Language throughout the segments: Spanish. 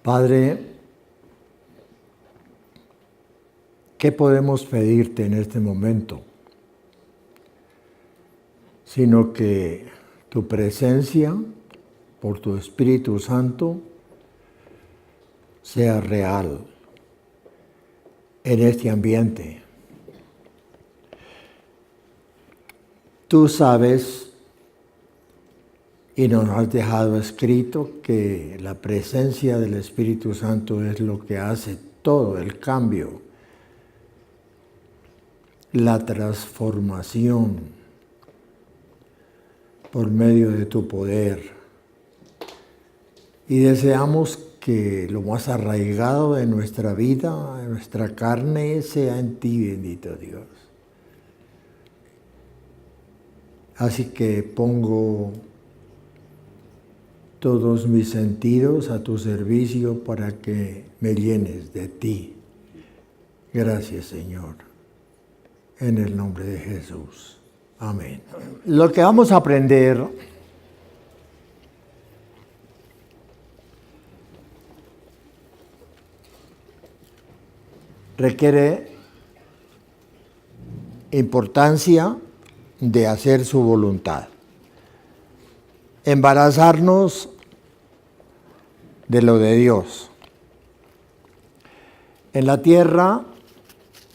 Padre, ¿qué podemos pedirte en este momento? Sino que tu presencia, por tu Espíritu Santo, sea real en este ambiente. Tú sabes y nos has dejado escrito que la presencia del Espíritu Santo es lo que hace todo el cambio, la transformación por medio de tu poder. Y deseamos que lo más arraigado de nuestra vida, de nuestra carne, sea en ti, bendito Dios. Así que pongo todos mis sentidos a tu servicio para que me llenes de ti. Gracias, Señor. En el nombre de Jesús. Amén. Lo que vamos a aprender requiere importancia de hacer su voluntad. Embarazarnos de lo de Dios. En la tierra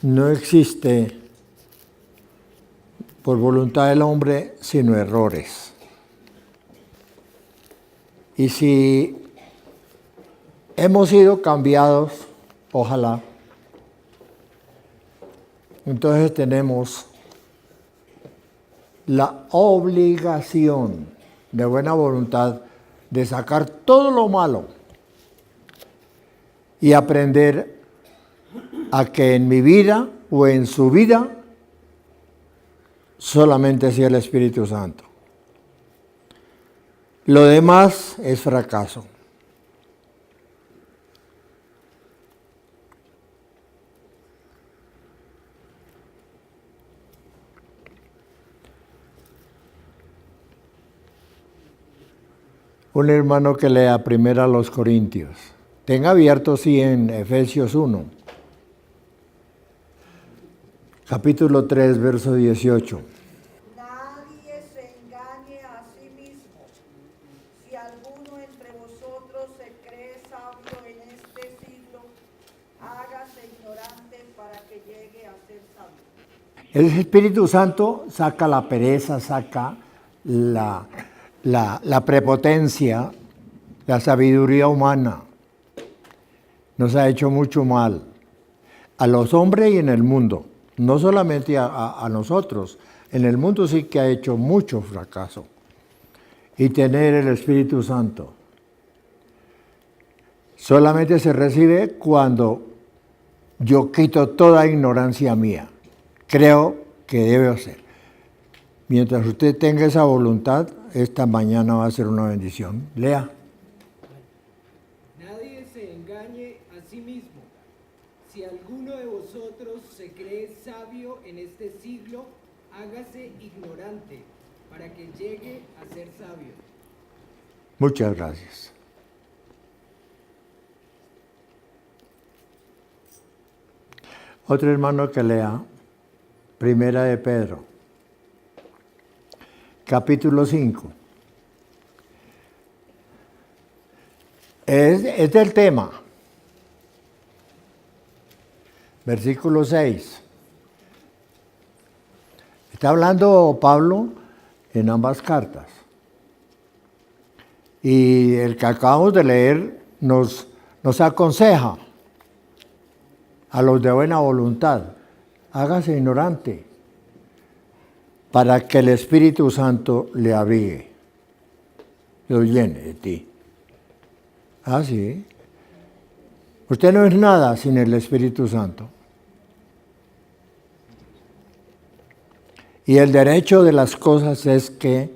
no existe por voluntad del hombre sino errores. Y si hemos sido cambiados, ojalá, entonces tenemos la obligación de buena voluntad de sacar todo lo malo y aprender a que en mi vida o en su vida solamente sea el Espíritu Santo. Lo demás es fracaso. Un hermano que lea primero a los Corintios. Tenga abierto, sí, en Efesios 1. Capítulo 3, verso 18. Nadie se engañe a sí mismo. Si alguno entre vosotros se cree sabio en este siglo, hágase ignorante para que llegue a ser sabio. El Espíritu Santo saca la pereza, saca la prepotencia, la sabiduría humana. Nos ha hecho mucho mal a los hombres y en el mundo. No solamente a nosotros, en el mundo sí que ha hecho mucho fracaso. Y tener el Espíritu Santo solamente se recibe cuando yo quito toda ignorancia mía. Creo que debe ser. Mientras usted tenga esa voluntad, esta mañana va a ser una bendición. Lea. Nadie se engañe a sí mismo. Si alguno de vosotros se cree sabio en este siglo, hágase ignorante, para que llegue a ser sabio. Muchas gracias. Otro hermano que lea, Primera de Pedro, capítulo 5. Es del tema. Versículo 6. Está hablando Pablo en ambas cartas. Y el que acabamos de leer nos aconseja a los de buena voluntad, hágase ignorante para que el Espíritu Santo le avive, lo llene de ti. Ah, sí. Usted no es nada sin el Espíritu Santo. Y el derecho de las cosas es que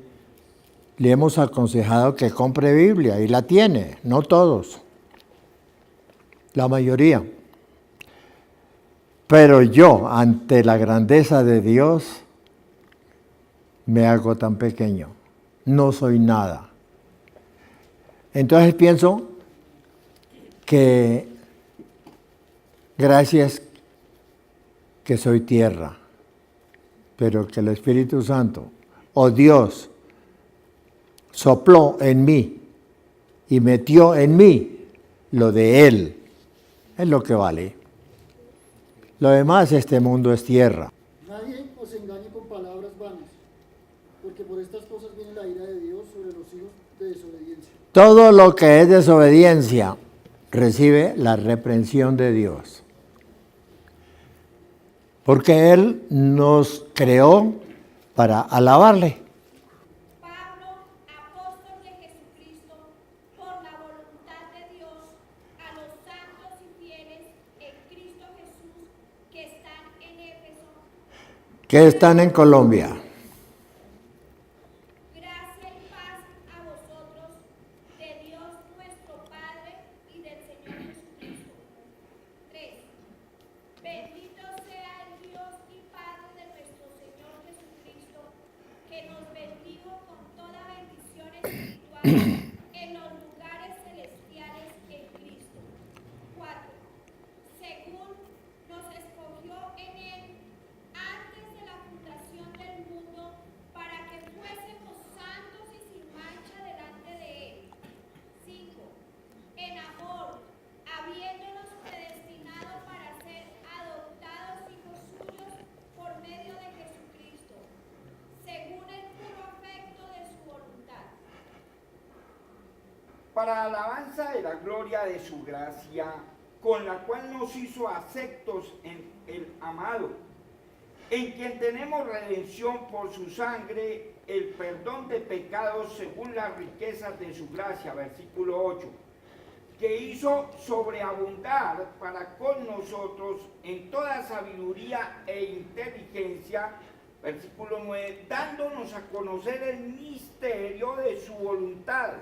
le hemos aconsejado que compre Biblia, y la tiene, no todos, la mayoría. Pero yo, ante la grandeza de Dios, me hago tan pequeño. No soy nada. Entonces pienso que gracias que soy tierra, pero que el Espíritu Santo o Dios sopló en mí y metió en mí lo de Él. Es lo que vale. Lo demás, este mundo es tierra. Nadie os engañe con palabras vanas, porque por estas cosas viene la ira de Dios sobre los hijos de desobediencia. Todo lo que es desobediencia recibe la reprensión de Dios. Porque Él nos creó para alabarle. Pablo, apóstol de Jesucristo, por la voluntad de Dios, a los santos y fieles en Cristo Jesús que están en Éfeso, Que están en Colombia. gracia y paz a vosotros, de Dios nuestro Padre y del Señor Jesucristo. 3. Bendito sea el Dios y Padre de nuestro Señor Jesucristo, que nos bendijo con toda bendición espiritual en los lugares celestiales en Cristo. 4. Según nos escogió en Él antes de la fundación del mundo, para que fuésemos santos y sin mancha delante de Él. 5. En amor, habiéndonos predestinado para ser adoptados hijos suyos por medio de Jesucristo, según el puro afecto de su voluntad. Para alabanza de la gloria de su gracia, con la cual nos hizo aceptos en el amado, en quien tenemos redención por su sangre, el perdón de pecados según las riquezas de su gracia, versículo 8, que hizo sobreabundar para con nosotros en toda sabiduría e inteligencia, versículo 9, dándonos a conocer el misterio de su voluntad,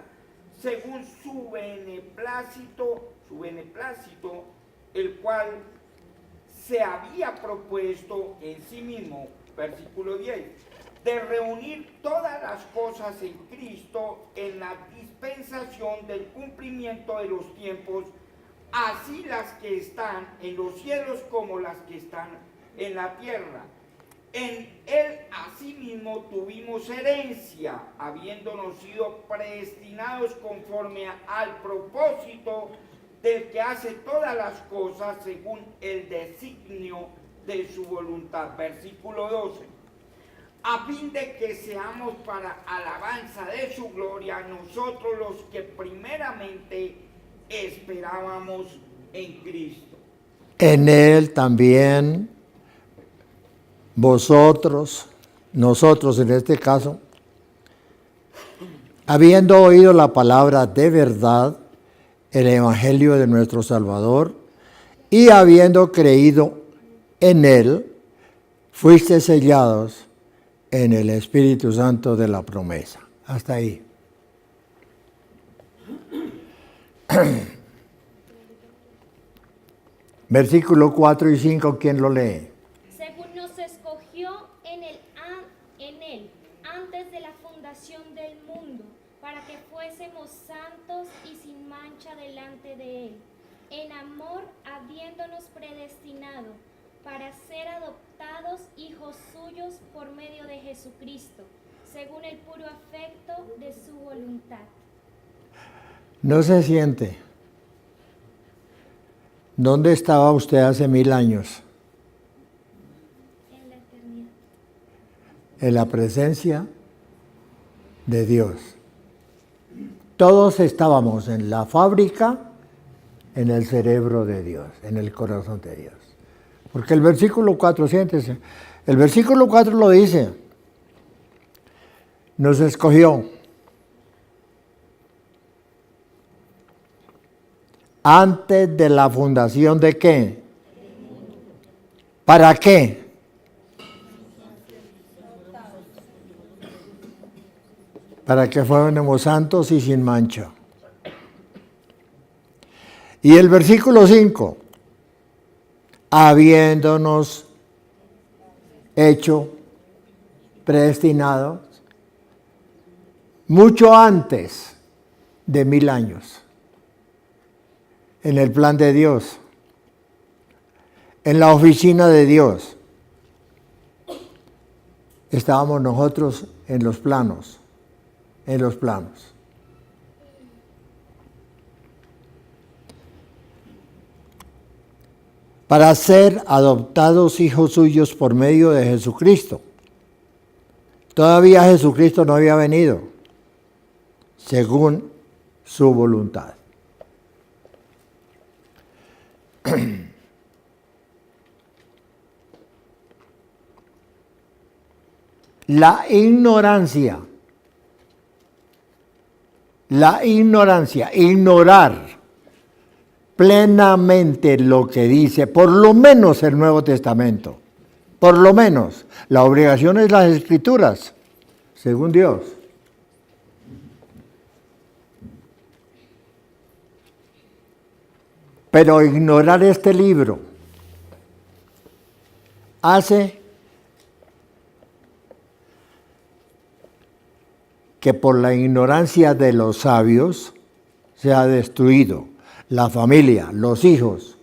según su beneplácito, el cual se había propuesto en sí mismo, versículo 10, de reunir todas las cosas en Cristo en la dispensación del cumplimiento de los tiempos, así las que están en los cielos como las que están en la tierra. En Él asimismo tuvimos herencia, habiéndonos sido predestinados conforme al propósito del que hace todas las cosas según el designio de su voluntad. Versículo 12. A fin de que seamos para alabanza de su gloria, nosotros los que primeramente esperábamos en Cristo. En Él también vosotros, nosotros en este caso, habiendo oído la palabra de verdad, el evangelio de nuestro Salvador, y habiendo creído en Él, fuiste sellados en el Espíritu Santo de la promesa. Hasta ahí. Versículo 4 y 5, ¿quién lo lee? Según nos escogió en él antes de la fundación del mundo, para que fuésemos santos y sin mancha delante de Él, en amor habiéndonos predestinado para ser adoptados hijos suyos por medio de Jesucristo, según el puro afecto de su voluntad. No se siente. ¿Dónde estaba usted hace 1000 años? En la eternidad. En la presencia de Dios. Todos estábamos en la fábrica, en el cerebro de Dios, en el corazón de Dios. Porque el versículo 4, siéntese, el versículo 4 lo dice, nos escogió antes de la fundación de ¿qué? ¿Para qué? Para que fuéramos santos y sin mancha. Y el versículo 5, habiéndonos hecho predestinados mucho antes de 1000 años. en el plan de Dios, en la oficina de Dios. Estábamos nosotros en los planos. Para ser adoptados hijos suyos por medio de Jesucristo. Todavía Jesucristo no había venido, según su voluntad. La ignorancia, ignorar plenamente lo que dice, por lo menos el Nuevo Testamento, por lo menos. La obligación es las Escrituras, según Dios. Pero ignorar este libro hace que por la ignorancia de los sabios se ha destruido la familia, los hijos.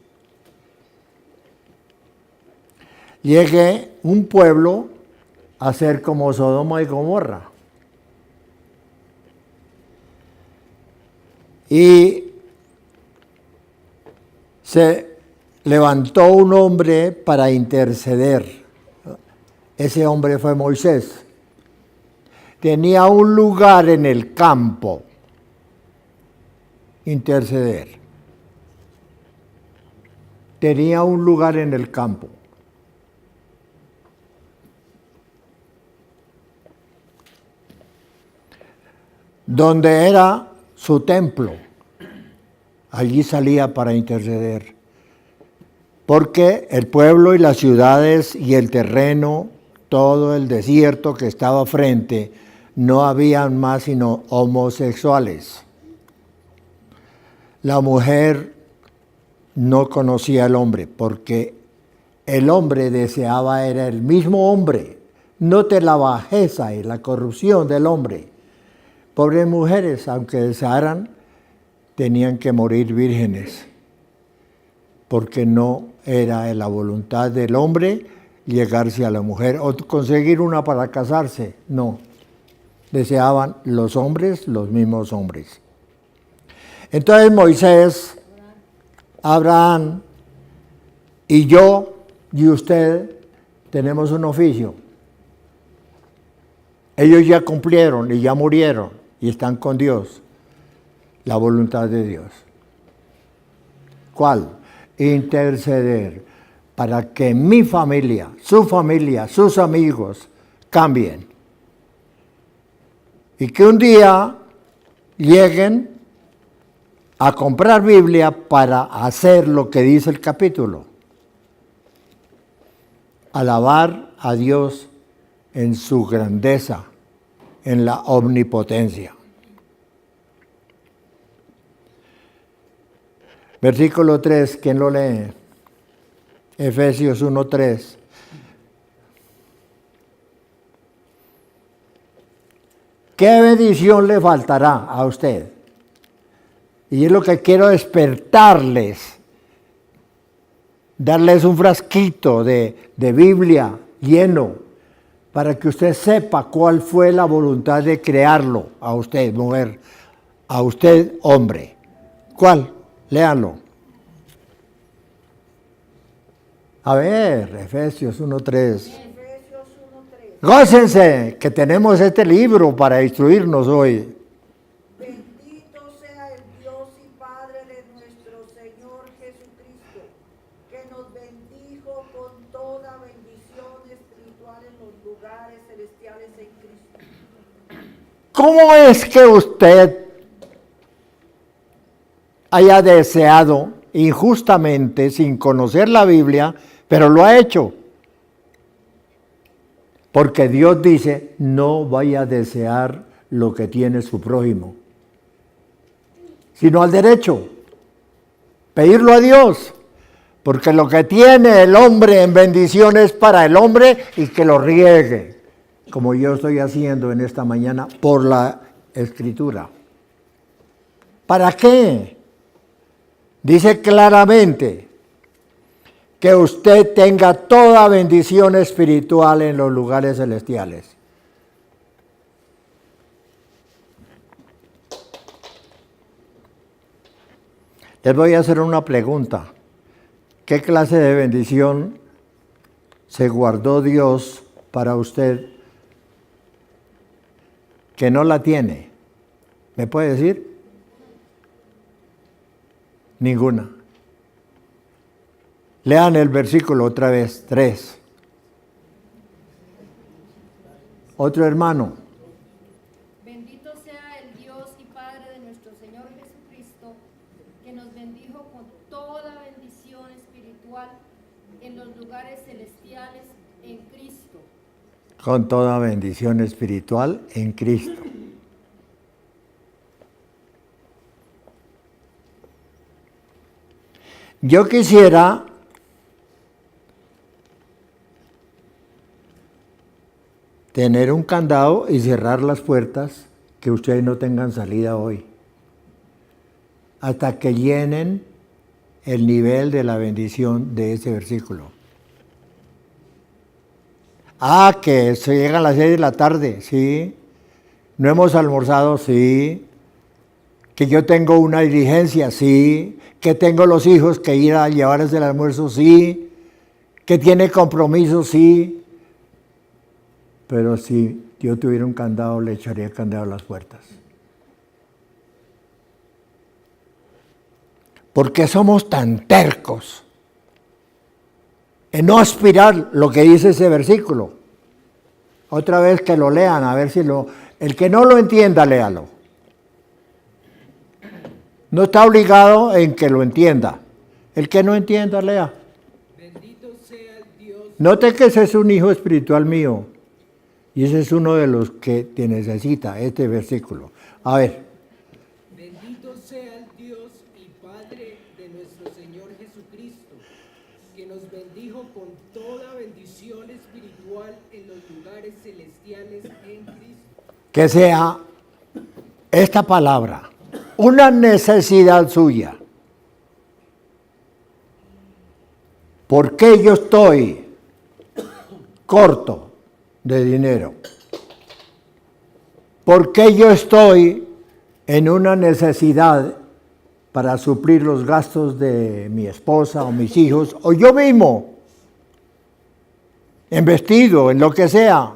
Llegue un pueblo a ser como Sodoma y Gomorra. Y se levantó un hombre para interceder. Ese hombre fue Moisés. Tenía un lugar en el campo, interceder. Tenía un lugar en el campo. Donde era su templo. Allí salía para interceder. Porque el pueblo y las ciudades y el terreno, todo el desierto que estaba frente, no habían más sino homosexuales. La mujer no conocía al hombre porque el hombre deseaba, era el mismo hombre. Note la bajeza y la corrupción del hombre. Pobres mujeres, aunque desearan, tenían que morir vírgenes porque no era la voluntad del hombre llegarse a la mujer o conseguir una para casarse, no. Deseaban los hombres, los mismos hombres. Entonces Moisés, Abraham y yo y usted tenemos un oficio. Ellos ya cumplieron y ya murieron y están con Dios. La voluntad de Dios. ¿Cuál? Interceder para que mi familia, sus amigos cambien. Y que un día lleguen a comprar Biblia para hacer lo que dice el capítulo. Alabar a Dios en su grandeza, en la omnipotencia. Versículo 3, ¿quién lo lee? Efesios 1:3. ¿Qué bendición le faltará a usted? Y es lo que quiero despertarles, darles un frasquito de Biblia lleno, para que usted sepa cuál fue la voluntad de crearlo, a usted, mujer, a usted, hombre. ¿Cuál? Léanlo. A ver, Efesios 1:3. Gócense que tenemos este libro para instruirnos hoy. Bendito sea el Dios y Padre de nuestro Señor Jesucristo, que nos bendijo con toda bendición espiritual en los lugares celestiales en Cristo. ¿Cómo es que usted haya deseado injustamente, sin conocer la Biblia, pero lo ha hecho? Porque Dios dice, no vaya a desear lo que tiene su prójimo, sino al derecho, pedirlo a Dios, porque lo que tiene el hombre en bendición es para el hombre y que lo riegue, como yo estoy haciendo en esta mañana por la Escritura. ¿Para qué? Dice claramente que usted tenga toda bendición espiritual en los lugares celestiales. Les voy a hacer una pregunta. ¿Qué clase de bendición se guardó Dios para usted que no la tiene? ¿Me puede decir? Ninguna. Lean el versículo otra vez, 3. Otro hermano. Bendito sea el Dios y Padre de nuestro Señor Jesucristo, que nos bendijo con toda bendición espiritual en los lugares celestiales en Cristo. Con toda bendición espiritual en Cristo. Yo quisiera tener un candado y cerrar las puertas, que ustedes no tengan salida hoy, hasta que llenen el nivel de la bendición de ese versículo. Que se llegan a las 6 de la tarde, sí. No hemos almorzado, sí. Que yo tengo una diligencia, sí. Que tengo los hijos que ir a llevarles el almuerzo, sí. Que tiene compromiso, sí. Pero si yo tuviera un candado, le echaría el candado a las puertas. ¿Por qué somos tan tercos en no aspirar lo que dice ese versículo? Otra vez que lo lean, a ver si el que no lo entienda, léalo. No está obligado en que lo entienda. El que no entienda, lea. Bendito sea el Dios. Note que ese es un hijo espiritual mío. Y ese es uno de los que te necesita este versículo. A ver. Bendito sea el Dios y Padre de nuestro Señor Jesucristo, que nos bendijo con toda bendición espiritual en los lugares celestiales en Cristo. Que sea esta palabra una necesidad suya. ¿Por qué yo estoy corto de dinero? ¿Por qué yo estoy en una necesidad para suplir los gastos de mi esposa o mis hijos o yo mismo? En vestido, en lo que sea.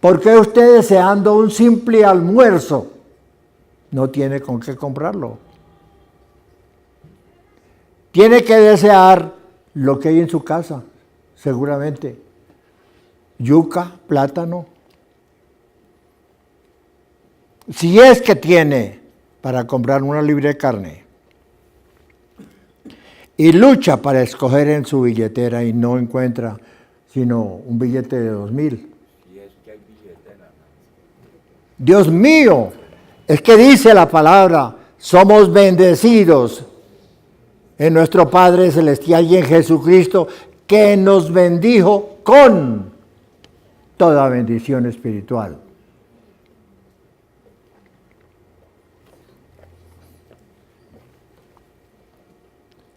¿Por qué usted, deseando un simple almuerzo, no tiene con qué comprarlo? Tiene que desear lo que hay en su casa, seguramente. Yuca, plátano. Si es que tiene para comprar una libra de carne. Y lucha para escoger en su billetera y no encuentra sino un billete de 2,000. Dios mío, es que dice la palabra, somos bendecidos en nuestro Padre Celestial y en Jesucristo, que nos bendijo con toda bendición espiritual.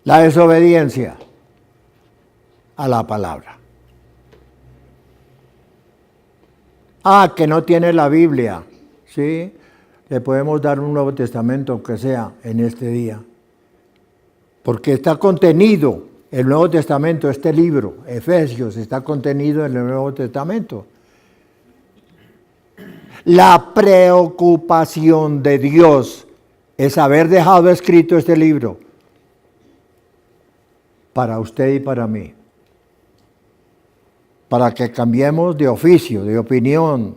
La desobediencia a la palabra. Que no tiene la Biblia, ¿sí? Le podemos dar un Nuevo Testamento, aunque sea en este día. Porque está contenido, el Nuevo Testamento, este libro, Efesios, está contenido en el Nuevo Testamento. La preocupación de Dios es haber dejado escrito este libro para usted y para mí. Para que cambiemos de oficio, de opinión.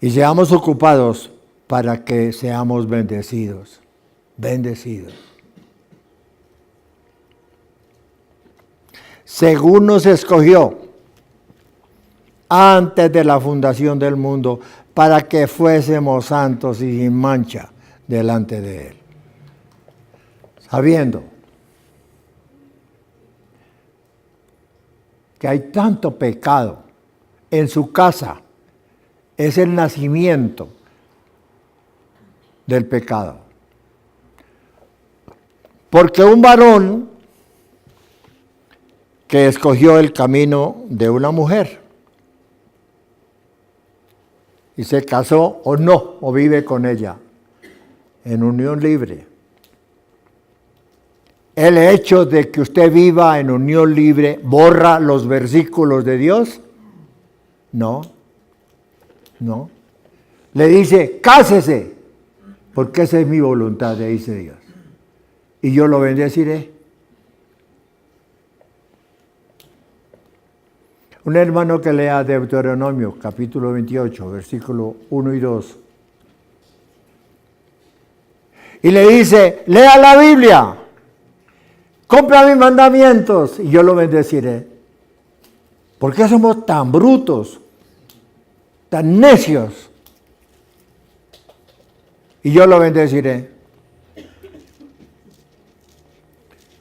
Y seamos ocupados para que seamos bendecidos. Bendecidos. Según nos escogió antes de la fundación del mundo, para que fuésemos santos y sin mancha delante de Él. Sabiendo que hay tanto pecado en su casa, es el nacimiento del pecado. Porque un varón que escogió el camino de una mujer y se casó o no, o vive con ella en unión libre. ¿El hecho de que usted viva en unión libre borra los versículos de Dios? No, no. Le dice, cásese, porque esa es mi voluntad, le dice Dios. Y yo lo bendeciré. Un hermano que lea Deuteronomio, capítulo 28, versículo 1 y 2. Y le dice, lea la Biblia, cumpla mis mandamientos y yo lo bendeciré. ¿Por qué somos tan brutos, tan necios? Y yo lo bendeciré.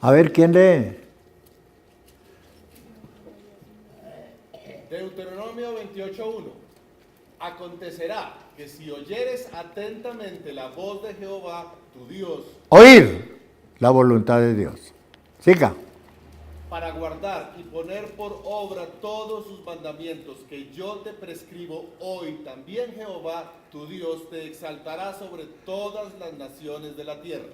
A ver, ¿quién lee? Deuteronomio 28:1. Acontecerá que si oyeres atentamente la voz de Jehová, tu Dios, Oír la voluntad de Dios. Siga. para guardar y poner por obra todos sus mandamientos que yo te prescribo hoy, también Jehová, tu Dios, te exaltará sobre todas las naciones de la tierra.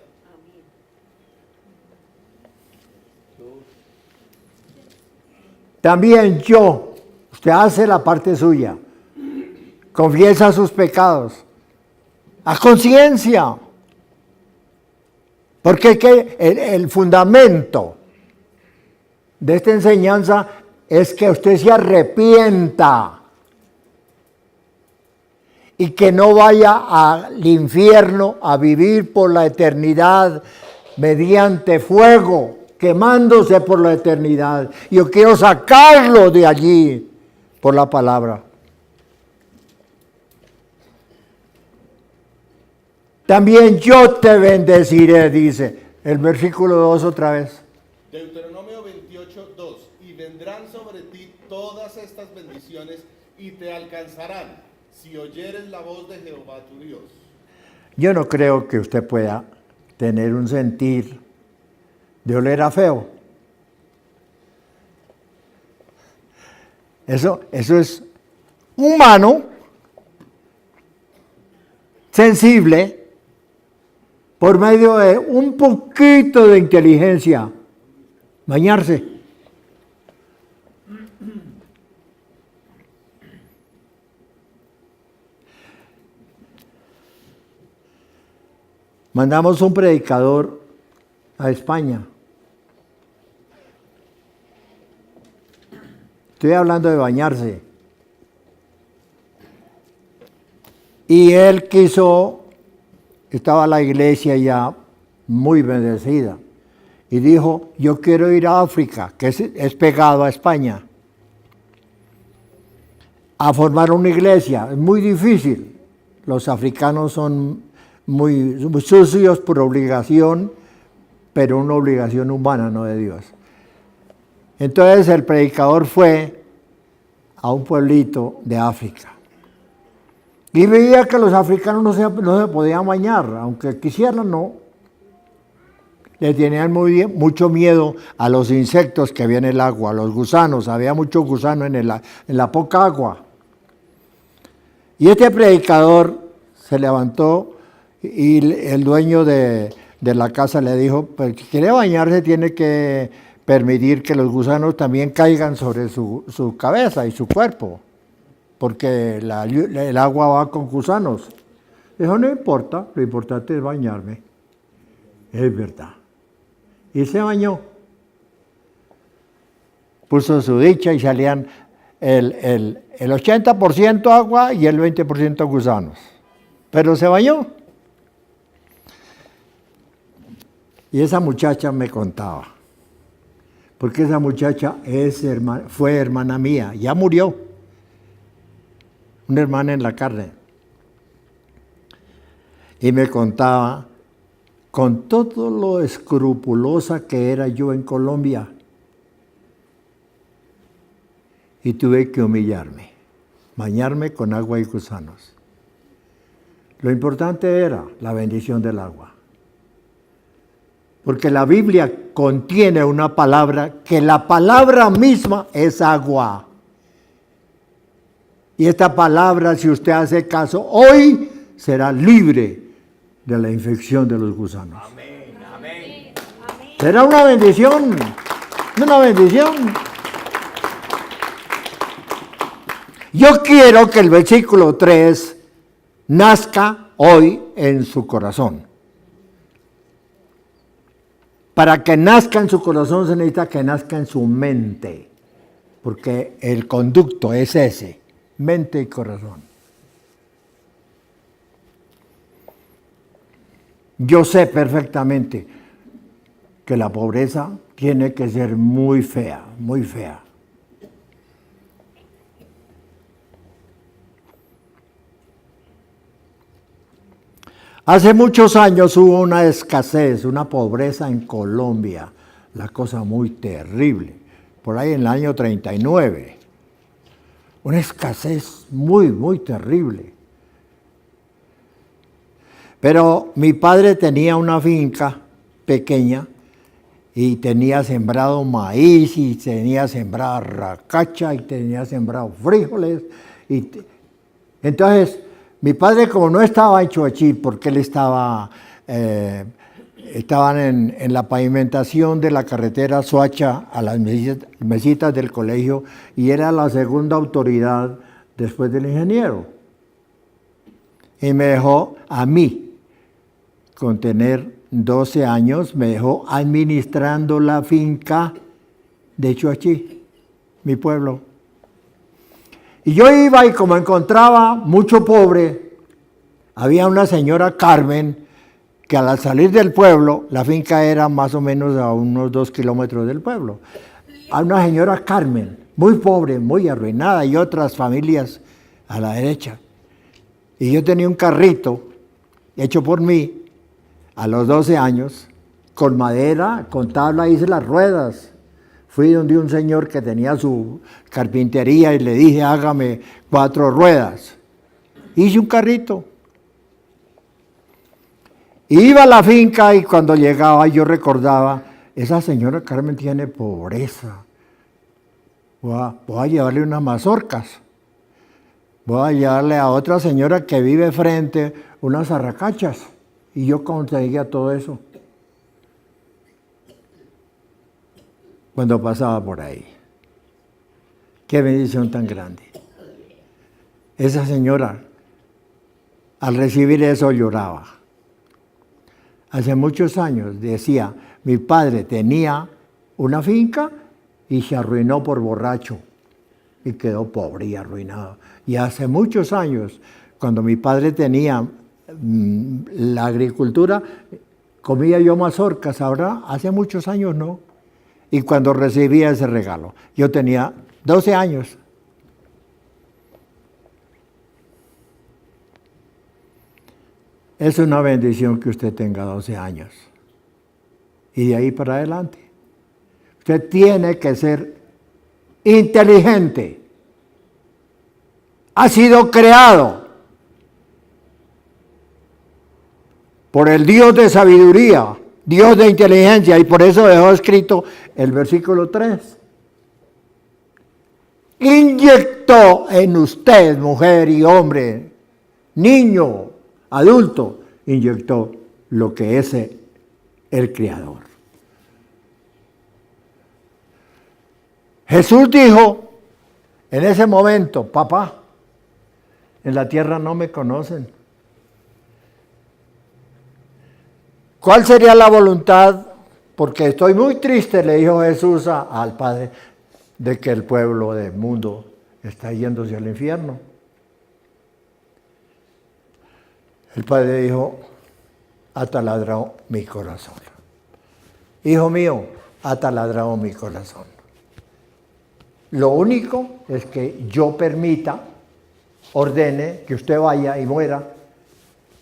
También yo, usted hace la parte suya, confiesa sus pecados, a conciencia, porque el fundamento de esta enseñanza es que usted se arrepienta y que no vaya al infierno a vivir por la eternidad mediante fuego, quemándose por la eternidad. Yo quiero sacarlo de allí por la palabra. También yo te bendeciré, dice el versículo 2 otra vez. Deuteronomio 28:2. Y vendrán sobre ti todas estas bendiciones y te alcanzarán si oyeres la voz de Jehová tu Dios. Yo no creo que usted pueda tener un sentir de oler a feo. Eso es humano, sensible, por medio de un poquito de inteligencia, bañarse. Mandamos un predicador a España. Estoy hablando de bañarse. Y él estaba la iglesia ya muy bendecida. Y dijo, yo quiero ir a África, que es pegado a España, a formar una iglesia. Es muy difícil. Los africanos son muy sucios por obligación, pero una obligación humana, no de Dios. Entonces el predicador fue a un pueblito de África y veía que los africanos no se podían bañar, aunque quisieran, no. Le tenían mucho miedo a los insectos que había en el agua, a los gusanos, había muchos gusanos en la poca agua. Y este predicador se levantó y el dueño de la casa le dijo, pues, si quiere bañarse tiene que permitir que los gusanos también caigan sobre su cabeza y su cuerpo, porque el agua va con gusanos. Dijo, no importa, lo importante es bañarme. Es verdad. Y se bañó. Puso su dicha y salían el 80% agua y el 20% gusanos. Pero se bañó. Y esa muchacha me contaba, porque esa muchacha fue hermana mía, ya murió, una hermana en la carne. Y me contaba con todo lo escrupulosa que era yo en Colombia. Y tuve que humillarme, bañarme con agua y gusanos. Lo importante era la bendición del agua. Porque la Biblia contiene una palabra que la palabra misma es agua. Y esta palabra, si usted hace caso, hoy será libre de la infección de los gusanos. Amén, amén. Será una bendición, una bendición. Yo quiero que el versículo 3 nazca hoy en su corazón. Para que nazca en su corazón se necesita que nazca en su mente, porque el conducto es ese, mente y corazón. Yo sé perfectamente que la pobreza tiene que ser muy fea, muy fea. Hace muchos años hubo una escasez, una pobreza en Colombia, la cosa muy terrible, por ahí en el año 39. Una escasez muy, muy terrible. Pero mi padre tenía una finca pequeña y tenía sembrado maíz y tenía sembrado racacha y tenía sembrado frijoles. Entonces, mi padre, como no estaba en Choachí, porque él estaban en la pavimentación de la carretera Soacha a las mesitas del colegio, y era la segunda autoridad después del ingeniero. Y me dejó a mí, con tener 12 años, me dejó administrando la finca de Choachí, mi pueblo. Y yo iba y como encontraba mucho pobre, había una señora Carmen que al salir del pueblo, la finca era más o menos a unos 2 kilómetros del pueblo. A una señora Carmen, muy pobre, muy arruinada, y otras familias a la derecha. Y yo tenía un carrito hecho por mí a los 12 años, con madera, con tabla, hice las ruedas. Fui donde un señor que tenía su carpintería y le dije, hágame 4 ruedas. Hice un carrito. Iba a la finca y cuando llegaba yo recordaba, esa señora Carmen tiene pobreza. Voy a llevarle unas mazorcas. Voy a llevarle a otra señora que vive frente unas arracachas. Y yo conseguía todo eso cuando pasaba por ahí. Qué bendición tan grande. Esa señora, al recibir eso, lloraba. Hace muchos años decía, mi padre tenía una finca y se arruinó por borracho y quedó pobre y arruinado. Y hace muchos años, cuando mi padre tenía la agricultura, comía yo mazorcas, ahora hace muchos años no. Y cuando recibía ese regalo, yo tenía 12 años. Es una bendición que usted tenga 12 años. Y de ahí para adelante. Usted tiene que ser inteligente. Ha sido creado por el Dios de sabiduría, Dios de inteligencia, y por eso dejó escrito el versículo 3. Inyectó en usted, mujer y hombre, niño, adulto, inyectó lo que es el Creador. Jesús dijo en ese momento, papá, en la tierra no me conocen. ¿Cuál sería la voluntad? Porque estoy muy triste, le dijo Jesús al Padre, de que el pueblo del mundo está yéndose al infierno. El Padre dijo, ha taladrado mi corazón. Hijo mío, ha taladrado mi corazón. Lo único es que yo permita, ordene que usted vaya y muera,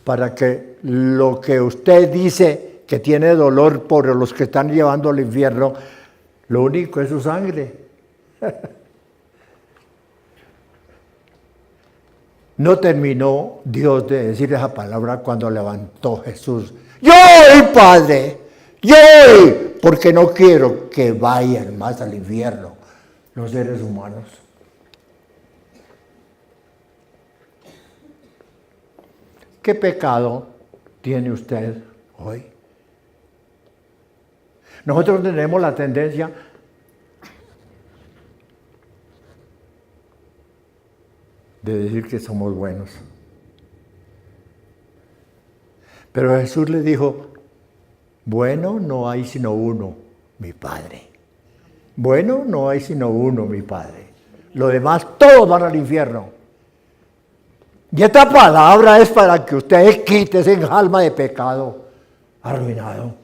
para que lo que usted dice que tiene dolor por los que están llevando al infierno, lo único es su sangre. No terminó Dios de decir esa palabra cuando levantó Jesús. Yo voy, Padre, yo voy, porque no quiero que vayan más al infierno los seres humanos. ¿Qué pecado tiene usted hoy? Nosotros tenemos la tendencia de decir que somos buenos. Pero Jesús le dijo, bueno no hay sino uno, mi Padre. Bueno no hay sino uno, mi Padre. Lo demás, todos van al infierno. Y esta palabra es para que usted quite ese alma de pecado arruinado.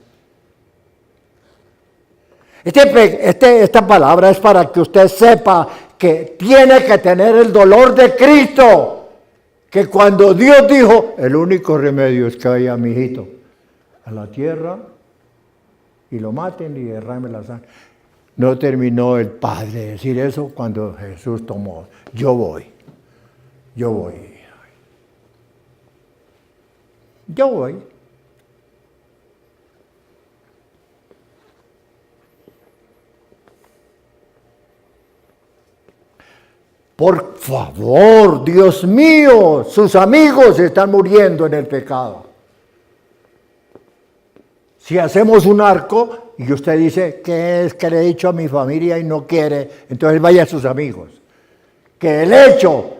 Esta palabra es para que usted sepa que tiene que tener el dolor de Cristo. Que cuando Dios dijo, el único remedio es que vaya mi hijito a la tierra y lo maten y derramen la sangre. No terminó el Padre de decir eso cuando Jesús tomó, yo voy. Por favor, Dios mío, sus amigos están muriendo en el pecado. Si hacemos un arco y usted dice, ¿qué es que le he dicho a mi familia y no quiere? Entonces vaya a sus amigos. Que el hecho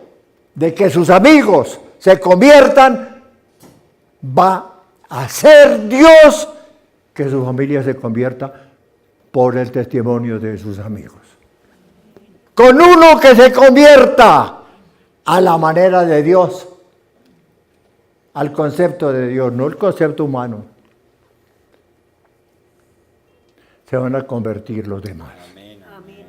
de que sus amigos se conviertan va a hacer Dios que su familia se convierta por el testimonio de sus amigos. Con uno que se convierta a la manera de Dios, al concepto de Dios, no el concepto humano, se van a convertir los demás. Amén. Amén.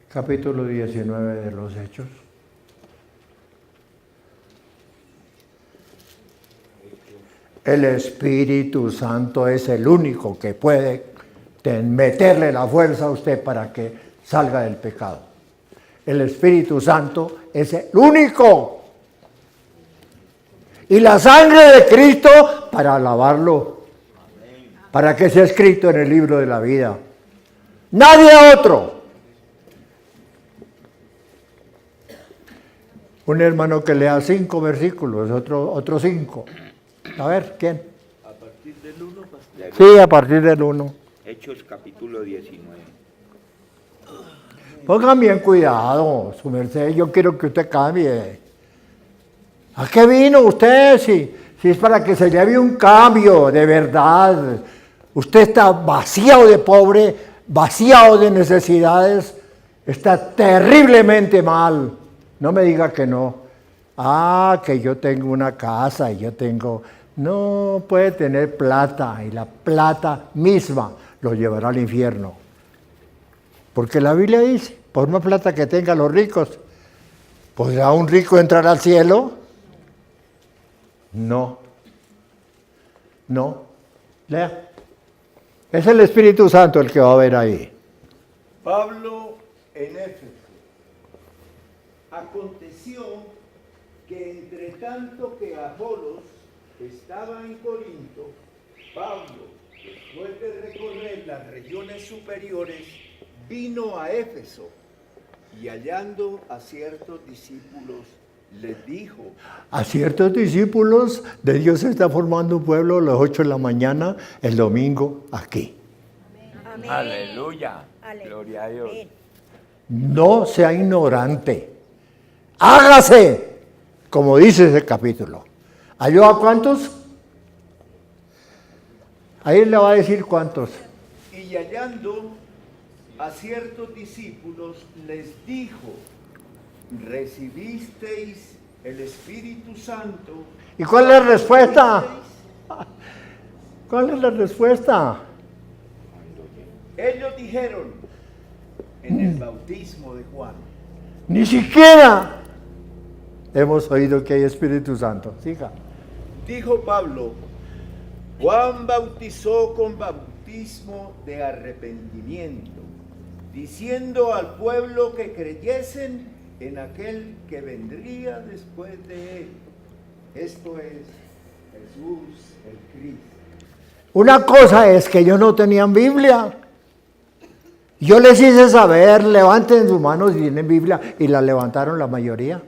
Capítulo 19 de los Hechos. El Espíritu Santo es el único que puede meterle la fuerza a usted para que salga del pecado. El Espíritu Santo es el único. Y la sangre de Cristo para lavarlo, para que sea escrito en el libro de la vida. Nadie otro. Un hermano que lea 5 versículos, otro 5. A ver, ¿quién? A partir del 1, pastor. Sí, a partir del 1. Hechos capítulo 19. Pongan bien cuidado, su merced, yo quiero que usted cambie. ¿A qué vino usted? Si es para que se lleve un cambio, de verdad. Usted está vaciado de pobre, vaciado de necesidades, está terriblemente mal. No me diga que no. Que yo tengo una casa y yo tengo... No, puede tener plata y la plata misma lo llevará al infierno. Porque la Biblia dice, por más plata que tengan los ricos, ¿podrá un rico entrar al cielo? No. Lea. Es el Espíritu Santo el que va a ver ahí. Pablo en Éfeso. Aconteció que entre tanto que Apolos estaba en Corinto, Pablo, después de recorrer las regiones superiores, vino a Éfeso y hallando a ciertos discípulos, les dijo: A ciertos discípulos de Dios se está formando un pueblo a las 8 de la mañana, el domingo, aquí. Amén. Aleluya. Aleluya. Gloria a Dios. Amén. No sea ignorante. Hágase, como dice ese capítulo. ¿Halló a cuántos? Ahí le va a decir cuántos. y hallando a ciertos discípulos, les dijo: ¿recibisteis el Espíritu Santo? ¿Y cuál es la respuesta? ¿Cuál es la respuesta? Ellos dijeron: en el bautismo de Juan. Ni siquiera hemos oído que hay Espíritu Santo. Siga. Dijo Pablo, Juan bautizó con bautismo de arrepentimiento, diciendo al pueblo que creyesen en aquel que vendría después de él. Esto es Jesús el Cristo. Una cosa es que ellos no tenían Biblia. Yo les hice saber, levanten sus manos si tienen Biblia, y la levantaron la mayoría.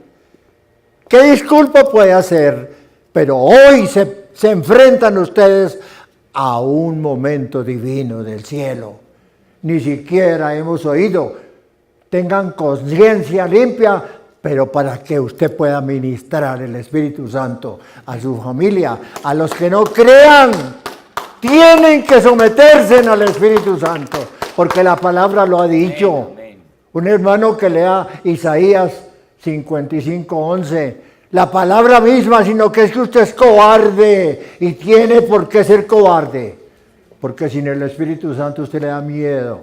¿Qué disculpa puede hacer? Pero hoy se enfrentan ustedes a un momento divino del cielo. Ni siquiera hemos oído. Tengan conciencia limpia, pero para que usted pueda ministrar el Espíritu Santo a su familia. A los que no crean, tienen que someterse al Espíritu Santo, porque la palabra lo ha dicho. Un hermano que lea Isaías 55:11, la palabra misma, sino que es que usted es cobarde y tiene por qué ser cobarde, porque sin el Espíritu Santo usted le da miedo.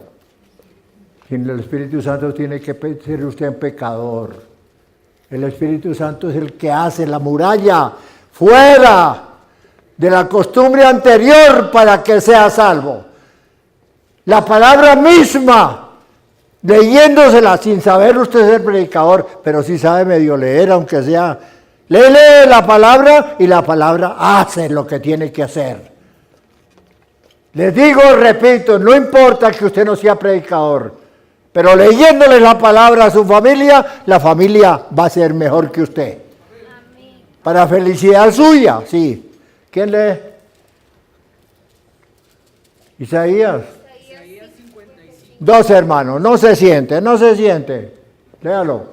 Sin el Espíritu Santo tiene que ser usted un pecador. El Espíritu Santo es el que hace la muralla fuera de la costumbre anterior para que sea salvo. La palabra misma, leyéndosela sin saber usted ser predicador, pero sí sabe medio leer, aunque sea, lee la palabra y la palabra hace lo que tiene que hacer. Les digo, repito, no importa que usted no sea predicador, pero leyéndole la palabra a su familia, la familia va a ser mejor que usted. Amén. Para felicidad suya, sí. ¿Quién lee? Isaías. Isaías 55. Dos hermanos, no se siente. Léalo.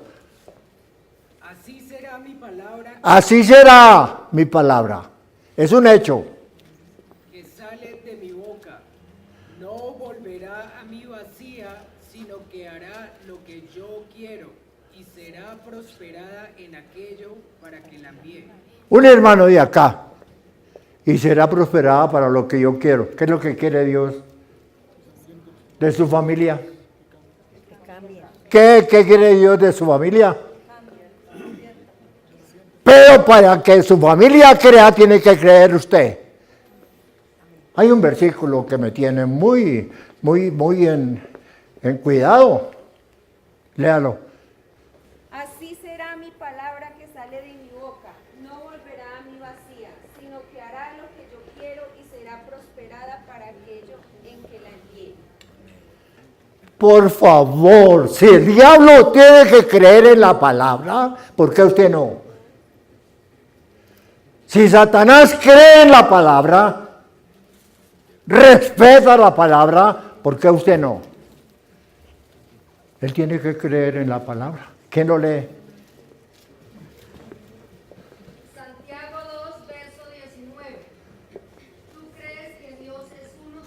Así será mi palabra Así será mi palabra. Es un hecho. que sale de mi boca. No volverá a mí vacía, sino que hará lo que yo quiero y será prosperada en aquello para que la envíe. Un hermano de acá. Y será prosperada para lo que yo quiero. ¿Qué es lo que quiere Dios? De su familia. ¿Qué quiere Dios de su familia? Pero para que su familia crea, tiene que creer usted. Hay un versículo que me tiene muy en cuidado. Léalo. Así será mi palabra que sale de mi boca. No volverá a mí vacía, sino que hará lo que yo quiero y será prosperada para aquello en que la envíe. Por favor, si el diablo tiene que creer en la palabra, ¿por qué usted no? Si Satanás cree en la palabra, respeta la palabra, ¿por qué usted no? Él tiene que creer en la palabra. ¿Quién lo lee? Santiago 2, verso 19. ¿Tú crees que Dios es uno?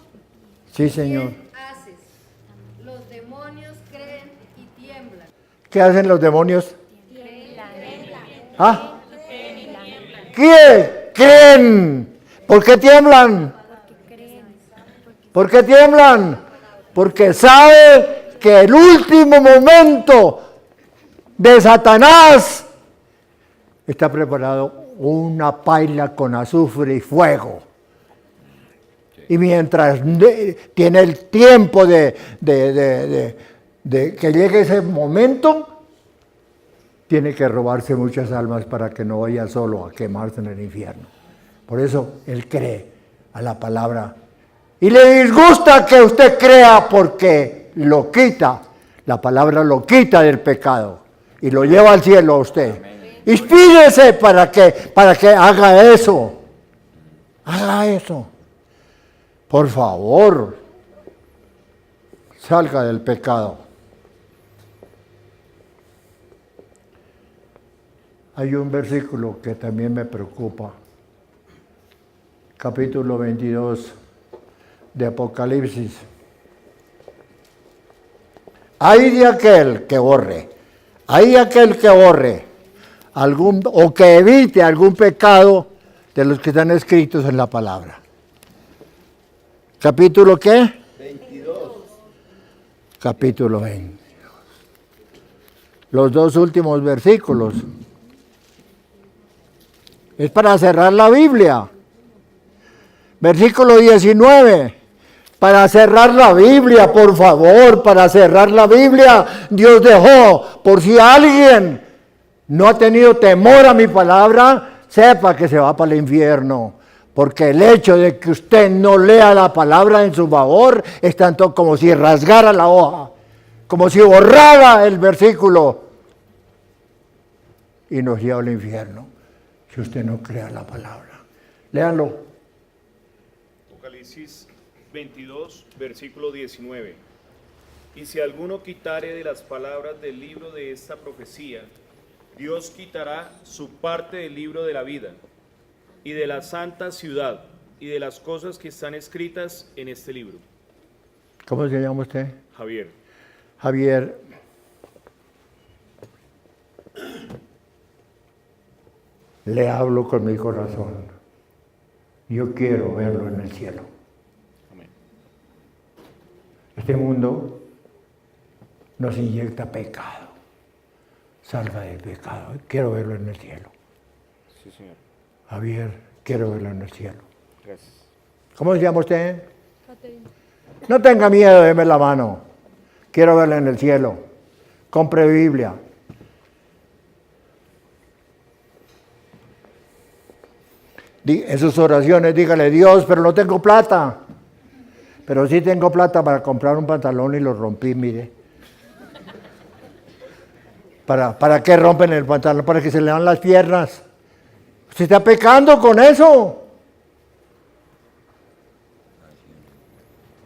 Sí, Señor. ¿Qué haces? Los demonios creen y tiemblan. ¿Qué hacen los demonios? ¿Ah? ¿Qué? ¿Creen? ¿Por qué tiemblan? ¿Por qué tiemblan? Porque sabe que el último momento de Satanás está preparado una paila con azufre y fuego. Y mientras tiene el tiempo de que llegue ese momento, tiene que robarse muchas almas para que no vaya solo a quemarse en el infierno. Por eso él cree a la palabra. Y le disgusta que usted crea porque lo quita. La palabra lo quita del pecado y lo lleva al cielo a usted. Inspírese para que haga eso. Haga eso. Por favor, salga del pecado. Hay un versículo que también me preocupa. Capítulo 22 de Apocalipsis. Hay de aquel que borre, algún, o que evite algún pecado de los que están escritos en la palabra. ¿Capítulo qué? 22. Capítulo 20. los dos últimos versículos. Es para cerrar la Biblia. Versículo 19. Para cerrar la Biblia, por favor, para cerrar la Biblia, Dios dejó, por si alguien no ha tenido temor a mi palabra, sepa que se va para el infierno. Porque el hecho de que usted no lea la palabra en su favor es tanto como si rasgara la hoja, como si borrara el versículo y nos lleva al infierno, si usted no crea la palabra. Léanlo. Apocalipsis 22, versículo 19. Y si alguno quitare de las palabras del libro de esta profecía, Dios quitará su parte del libro de la vida, y de la santa ciudad, y de las cosas que están escritas en este libro. ¿Cómo se llama usted? Javier. Javier. Le hablo con mi corazón. Yo quiero verlo en el cielo. Amén. Este mundo nos inyecta pecado. Salva del pecado. Quiero verlo en el cielo. Sí, señor. Javier, quiero verlo en el cielo. Gracias. ¿Cómo se llama usted? Caterina. No tenga miedo, déme la mano. Quiero verlo en el cielo. Compre Biblia. En sus oraciones dígale, Dios, pero no tengo plata. Pero sí tengo plata para comprar un pantalón y lo rompí, mire. ¿Para qué rompen el pantalón? Para que se le dan las piernas. Se está pecando con eso.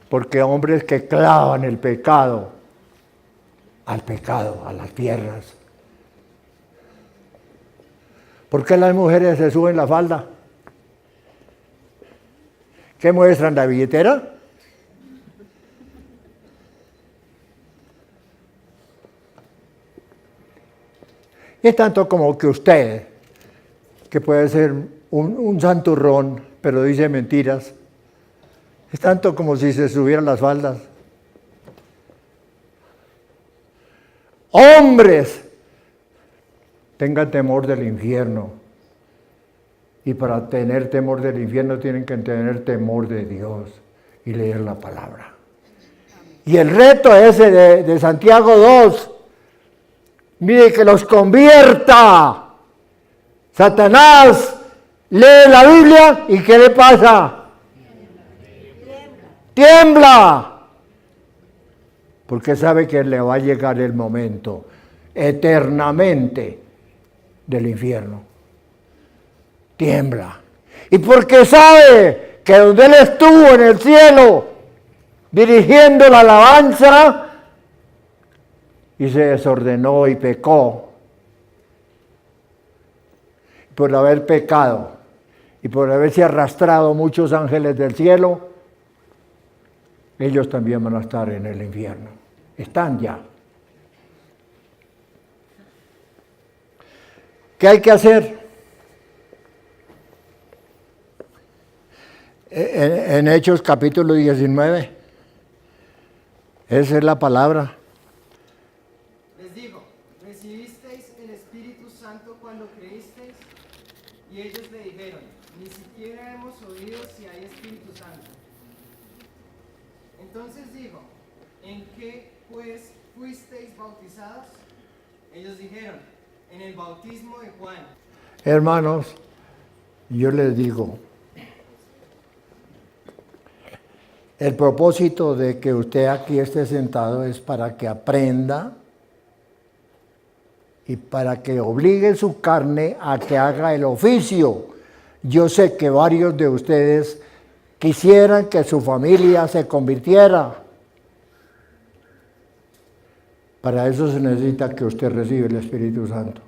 Porque hombres que clavan el pecado, a las piernas. ¿Por qué las mujeres se suben la falda? ¿Qué muestran? ¿La billetera? Y es tanto como que usted, que puede ser un santurrón, pero dice mentiras, es tanto como si se subieran las faldas. Hombres, tengan temor del infierno. Y para tener temor del infierno tienen que tener temor de Dios y leer la palabra. Y el reto ese de Santiago 2, mire que los convierta. Satanás lee la Biblia y ¿qué le pasa? Tiembla. Porque sabe que le va a llegar el momento eternamente del infierno. Tiembla. Y porque sabe que donde él estuvo en el cielo dirigiendo la alabanza y se desordenó y pecó, por haber pecado y por haberse arrastrado muchos ángeles del cielo, ellos también van a estar en el infierno. Están ya. ¿Qué hay que hacer? En Hechos capítulo 19, esa es la palabra. Les digo, ¿recibisteis el Espíritu Santo cuando creísteis? Y ellos le dijeron, ni siquiera hemos oído si hay Espíritu Santo. Entonces dijo, ¿en qué pues fuisteis bautizados? Ellos dijeron, en el bautismo de Juan. Hermanos, yo les digo, el propósito de que usted aquí esté sentado es para que aprenda y para que obligue su carne a que haga el oficio. Yo sé que varios de ustedes quisieran que su familia se convirtiera. Para eso se necesita que usted reciba el Espíritu Santo.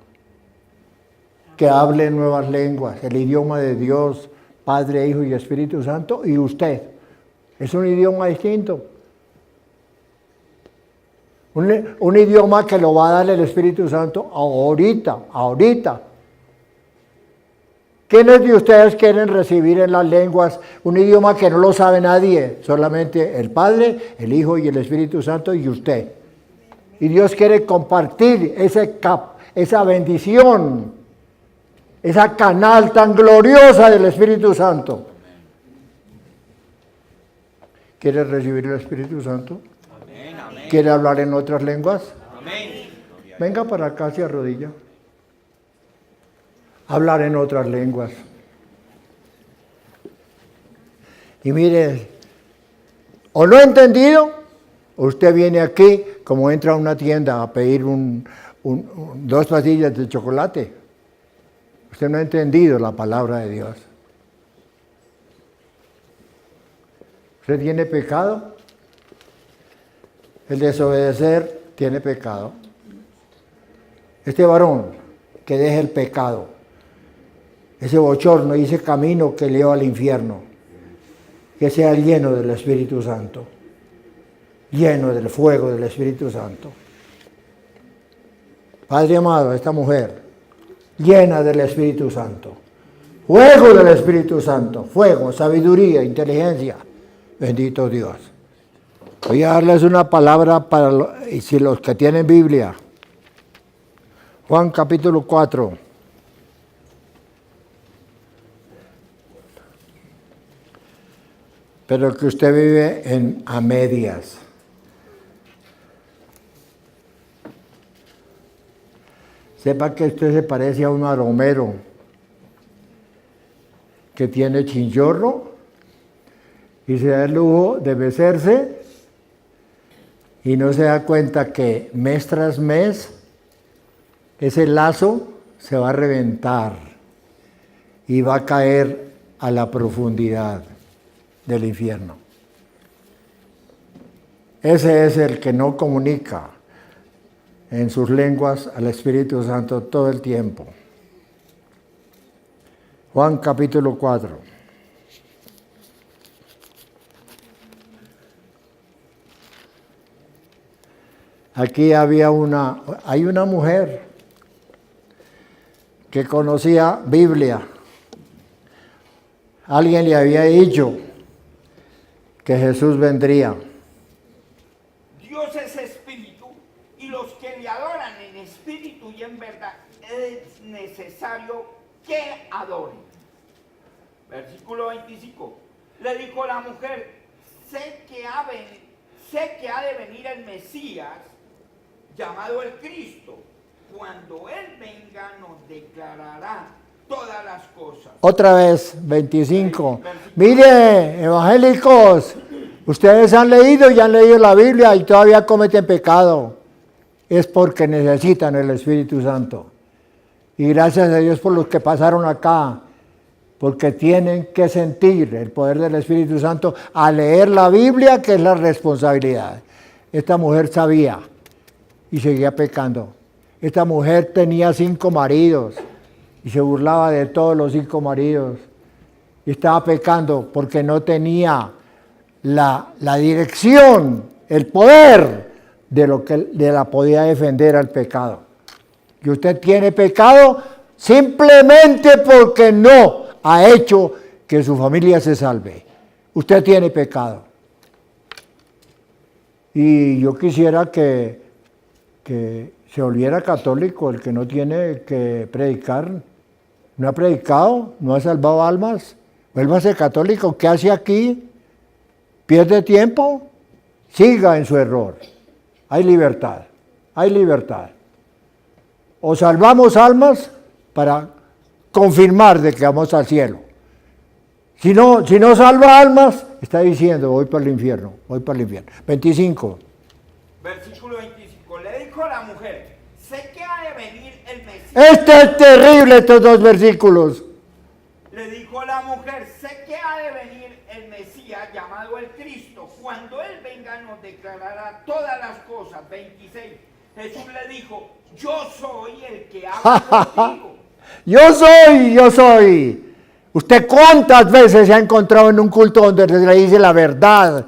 Que hable nuevas lenguas, el idioma de Dios, Padre, Hijo y Espíritu Santo, y usted. Es un idioma distinto. Un idioma que lo va a dar el Espíritu Santo ahorita. ¿Quiénes de ustedes quieren recibir en las lenguas un idioma que no lo sabe nadie? Solamente el Padre, el Hijo y el Espíritu Santo y usted. Y Dios quiere compartir esa bendición, esa canal tan gloriosa del Espíritu Santo. ¿Quiere recibir el Espíritu Santo? Amén, amén. ¿Quiere hablar en otras lenguas? Amén. Venga para acá, se arrodilla. Hablar en otras lenguas. Y mire, o no ha entendido, usted viene aquí como entra a una tienda a pedir 2 pastillas de chocolate. Usted no ha entendido la palabra de Dios. ¿Usted tiene pecado? El desobedecer tiene pecado. Este varón que deje el pecado, ese bochorno y ese camino que lleva al infierno, que sea lleno del Espíritu Santo, lleno del fuego del Espíritu Santo. Padre amado, esta mujer, llena del Espíritu Santo, fuego del Espíritu Santo, fuego, sabiduría, inteligencia. Bendito Dios. Voy a darles una palabra para los que tienen Biblia. Juan capítulo 4. Pero que usted vive a medias. Sepa que usted se parece a un aromero que tiene chinchorro y se da el lujo de becerse y no se da cuenta que mes tras mes ese lazo se va a reventar y va a caer a la profundidad del infierno. Ese es el que no comunica en sus lenguas al Espíritu Santo todo el tiempo. Juan capítulo 4. Aquí hay una mujer que conocía Biblia. Alguien le había dicho que Jesús vendría. Dios es espíritu y los que le adoran en espíritu y en verdad es necesario que adoren. Versículo 25. Le dijo la mujer, sé que ha de venir el Mesías, llamado el Cristo. Cuando Él venga nos declarará todas las cosas. Otra vez, 25. Mire, evangélicos, ustedes han leído y han leído la Biblia y todavía cometen pecado. Es porque necesitan el Espíritu Santo. Y gracias a Dios por los que pasaron acá, porque tienen que sentir el poder del Espíritu Santo a leer la Biblia, que es la responsabilidad. Esta mujer sabía y seguía pecando. Esta mujer tenía 5 maridos y se burlaba de todos los 5 maridos. Y estaba pecando porque no tenía la dirección, el poder de lo que la podía defender al pecado. Y usted tiene pecado simplemente porque no ha hecho que su familia se salve. Usted tiene pecado. Y yo quisiera que se volviera católico el que no tiene que predicar. No ha predicado, no ha salvado almas. Vuélvase católico. ¿Qué hace aquí? ¿Pierde tiempo? Siga en su error. Hay libertad. Hay libertad. O salvamos almas para confirmar de que vamos al cielo. Si no salva almas, está diciendo, voy para el infierno, voy para el infierno. 25. Versículo 25. Le dijo la mujer, sé que ha de venir el Mesías. Este es terrible, estos 2 versículos. Le dijo la mujer, sé que ha de venir el Mesías llamado el Cristo. Cuando Él venga nos declarará todas las cosas. 26. Jesús le dijo, yo soy el que habla contigo. Yo soy. ¿Usted cuántas veces se ha encontrado en un culto donde se le dice la verdad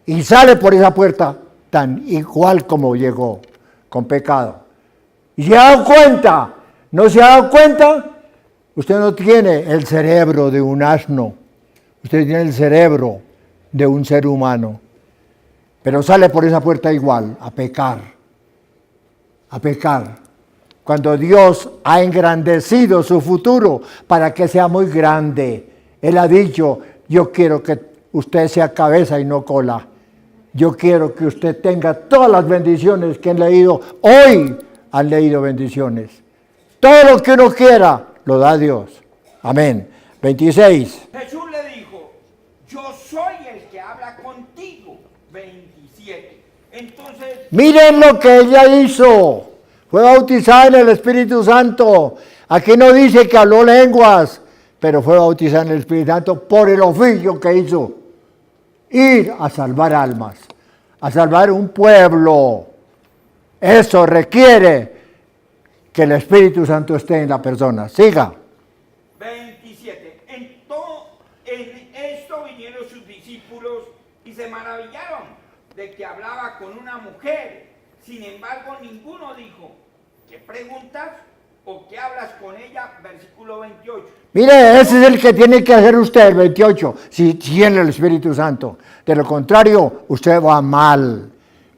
y sale por esa puerta tan igual como llegó, con pecado? ¿Y se ha dado cuenta? ¿No se ha dado cuenta? Usted no tiene el cerebro de un asno, usted tiene el cerebro de un ser humano, pero sale por esa puerta igual, a pecar. a pecar. Cuando Dios ha engrandecido su futuro para que sea muy grande. Él ha dicho, yo quiero que usted sea cabeza y no cola. Yo quiero que usted tenga todas las bendiciones que han leído. Hoy han leído bendiciones. Todo lo que uno quiera, lo da Dios. Amén. 26. Jesús le dijo, yo soy el que habla contigo. 27. Entonces, Miren lo que ella hizo. Fue bautizada en el Espíritu Santo. Aquí no dice que habló lenguas, pero fue bautizada en el Espíritu Santo por el oficio que hizo. Ir a salvar almas, a salvar un pueblo. Eso requiere que el Espíritu Santo esté en la persona. Siga. 27. En esto vinieron sus discípulos y se maravillaron de que hablaba con una mujer. Sin embargo, ninguno dijo, ¿qué preguntas o qué hablas con ella? Versículo 28. Mire, ese es el que tiene que hacer usted, el 28, si tiene el Espíritu Santo. De lo contrario, usted va mal.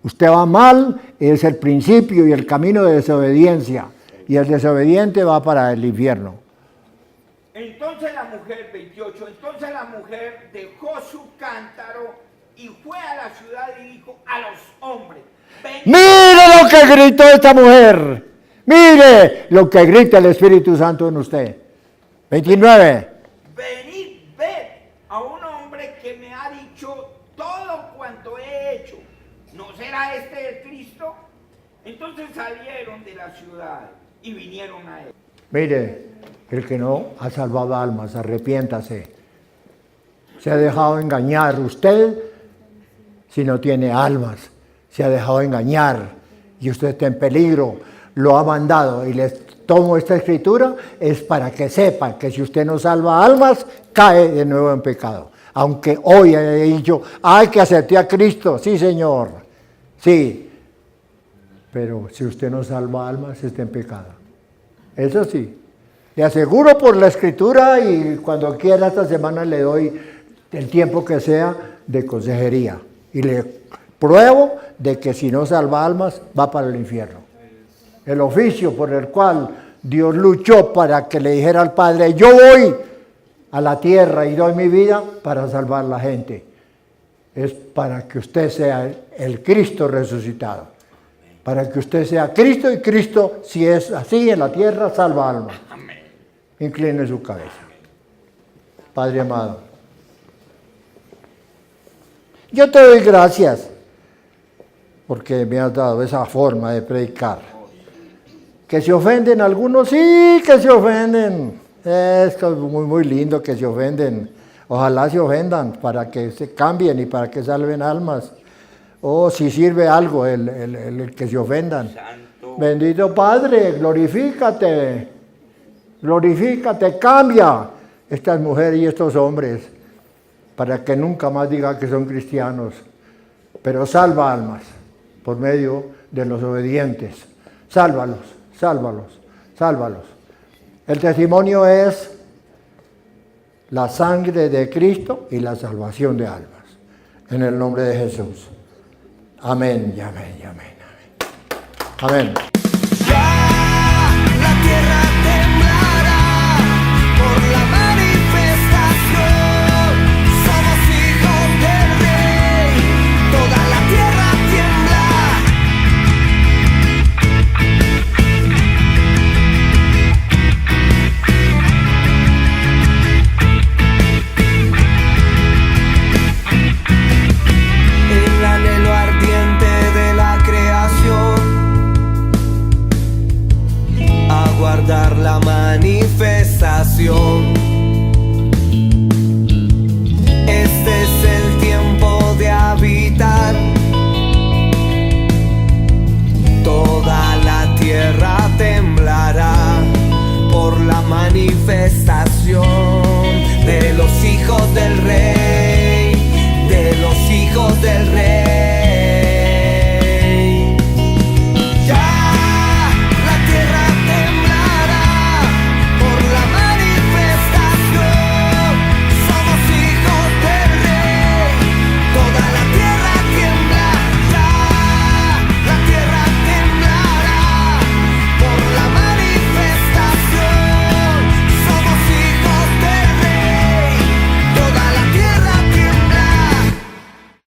Usted va mal, es el principio y el camino de desobediencia. Y el desobediente va para el infierno. Entonces la mujer, 28, entonces la mujer dejó su cántaro y fue a la ciudad y dijo a los hombres, Mire lo que gritó esta mujer. Mire lo que grita el Espíritu Santo en usted. 29. venid, ved a un hombre que me ha dicho todo cuanto he hecho. ¿No será este el Cristo? Entonces salieron de la ciudad y vinieron a él. Mire, el que no ha salvado almas, arrepiéntase. Se ha dejado engañar usted si no tiene almas. Se ha dejado engañar y usted está en peligro. Lo ha mandado y les tomo esta escritura es para que sepan que si usted no salva almas, cae de nuevo en pecado. Aunque hoy haya dicho, hay que acepté a Cristo, sí señor, sí. Pero si usted no salva almas, está en pecado. Eso sí. Le aseguro por la escritura y cuando quiera esta semana le doy el tiempo que sea de consejería. Y le pruebo de que si no salva almas, va para el infierno. El oficio por el cual Dios luchó para que le dijera al Padre, yo voy a la tierra y doy mi vida para salvar a la gente. Es para que usted sea el Cristo resucitado. Para que usted sea Cristo y Cristo, si es así en la tierra, salva almas. Incline su cabeza. Padre amado, yo te doy gracias porque me has dado esa forma de predicar. Que se ofenden algunos, sí que se ofenden. Es muy lindo que se ofenden. Ojalá se ofendan para que se cambien y para que salven almas. Oh, si sirve algo el que se ofendan. Santo. Bendito Padre, glorifícate. Glorifícate, cambia estas mujeres y estos hombres para que nunca más digan que son cristianos. Pero salva almas por medio de los obedientes. Sálvalos, sálvalos, sálvalos. El testimonio es la sangre de Cristo y la salvación de almas. En el nombre de Jesús. Amén y amén y amén. Amén. La tierra temblará por la manifestación. Somos hijos del Rey, toda la tierra tiembla. El anhelo ardiente de la creación, aguardar la manifestación. Este es el tiempo de habitar. Toda la tierra temblará por la manifestación.